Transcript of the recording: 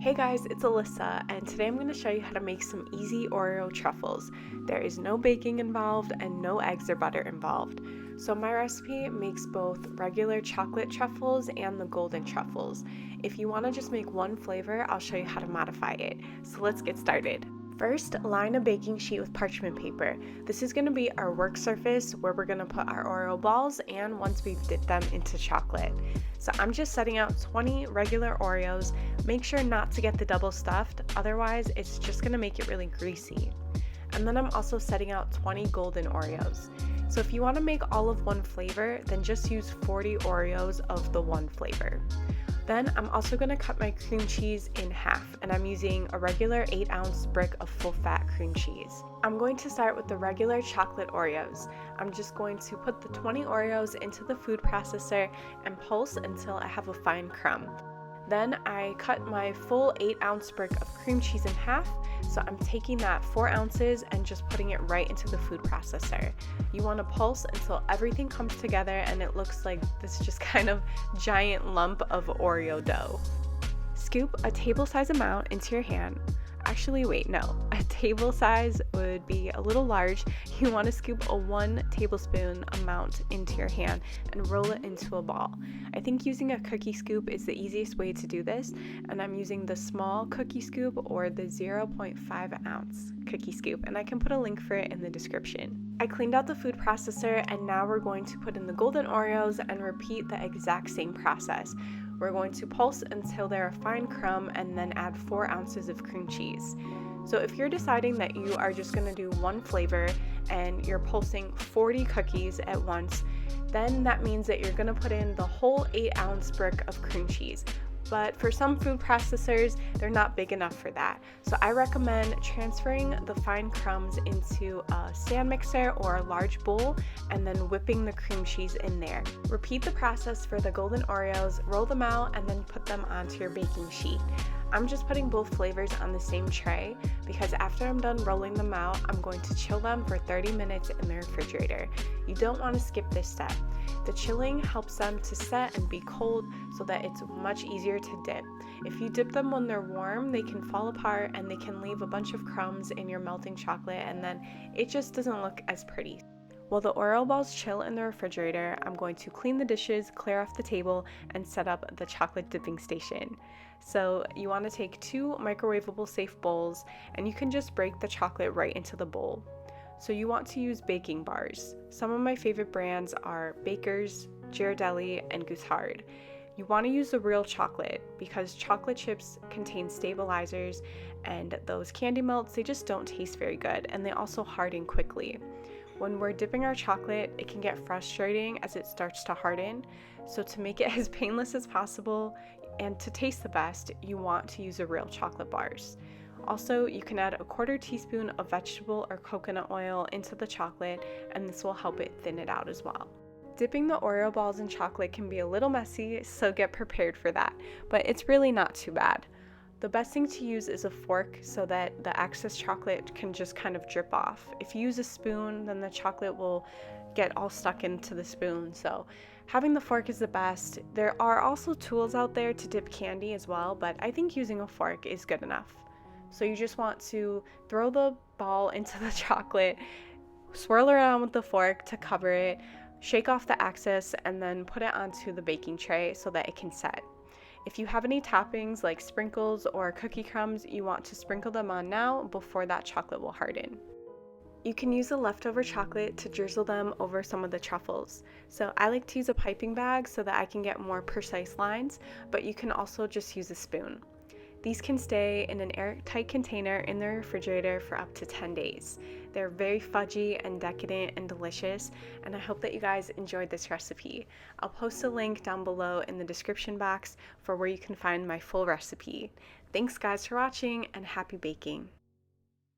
Hey guys, it's Alyssa, and today I'm going to show you how to make some easy Oreo truffles. There is no baking involved and no eggs or butter involved. So my recipe makes both regular chocolate truffles and the golden truffles. If you want to just make one flavor, I'll show you how to modify it. So let's get started. First, line a baking sheet with parchment paper. This is going to be our work surface where we're going to put our Oreo balls and once we've dipped them into chocolate. So I'm just setting out 20 regular Oreos. Make sure not to get the double stuffed, otherwise it's just going to make it really greasy. And then I'm also setting out 20 golden Oreos. So if you want to make all of one flavor, then just use 40 Oreos of the one flavor. Then I'm also going to cut my cream cheese in half, and I'm using a regular 8-ounce brick of full-fat cream cheese. I'm going to start with the regular chocolate Oreos. I'm just going to put the 20 Oreos into the food processor and pulse until I have a fine crumb. Then I cut my full 8-ounce brick of cream cheese in half, so I'm taking that 4 ounces and just putting it right into the food processor. You want to pulse until everything comes together and it looks like this just kind of giant lump of Oreo dough. Scoop a table size amount into your hand. Actually, wait, no. A table size would be a little large. You want to scoop a 1 tablespoon amount into your hand and roll it into a ball. I think using a cookie scoop is the easiest way to do this, and I'm using the small cookie scoop or the 0.5 ounce cookie scoop, and I can put a link for it in the description. I cleaned out the food processor, and now we're going to put in the golden Oreos and repeat the exact same process. We're going to pulse until they're a fine crumb and then add 4 ounces of cream cheese. So if you're deciding that you are just going to do one flavor and you're pulsing 40 cookies at once, then that means that you're going to put in the whole 8-ounce brick of cream cheese. But for some food processors, they're not big enough for that. So I recommend transferring the fine crumbs into a stand mixer or a large bowl and then whipping the cream cheese in there. Repeat the process for the golden Oreos, roll them out, and then put them onto your baking sheet. I'm just putting both flavors on the same tray because after I'm done rolling them out, I'm going to chill them for 30 minutes in the refrigerator. You don't want to skip this step. The chilling helps them to set and be cold so that it's much easier to dip. If you dip them when they're warm, they can fall apart and they can leave a bunch of crumbs in your melting chocolate, and then it just doesn't look as pretty. While the Oreo balls chill in the refrigerator, I'm going to clean the dishes, clear off the table, and set up the chocolate dipping station. So you want to take 2 microwavable safe bowls, and you can just break the chocolate right into the bowl. So you want to use baking bars. Some of my favorite brands are Baker's, Ghirardelli, and Gouthard. You want to use the real chocolate because chocolate chips contain stabilizers, and those candy melts, they just don't taste very good, and they also harden quickly. When we're dipping our chocolate, it can get frustrating as it starts to harden. So to make it as painless as possible and to taste the best, you want to use the real chocolate bars. Also, you can add a 1/4 teaspoon of vegetable or coconut oil into the chocolate, and this will help it thin it out as well. Dipping the Oreo balls in chocolate can be a little messy, so get prepared for that, but it's really not too bad. The best thing to use is a fork so that the excess chocolate can just kind of drip off. If you use a spoon, then the chocolate will get all stuck into the spoon, so having the fork is the best. There are also tools out there to dip candy as well, but I think using a fork is good enough. So you just want to throw the ball into the chocolate, swirl around with the fork to cover it, shake off the excess, and then put it onto the baking tray so that it can set. If you have any toppings like sprinkles or cookie crumbs, you want to sprinkle them on now before that chocolate will harden. You can use the leftover chocolate to drizzle them over some of the truffles. So I like to use a piping bag so that I can get more precise lines, but you can also just use a spoon. These can stay in an airtight container in the refrigerator for up to 10 days. They're very fudgy and decadent and delicious, and I hope that you guys enjoyed this recipe. I'll post a link down below in the description box for where you can find my full recipe. Thanks guys for watching, and happy baking!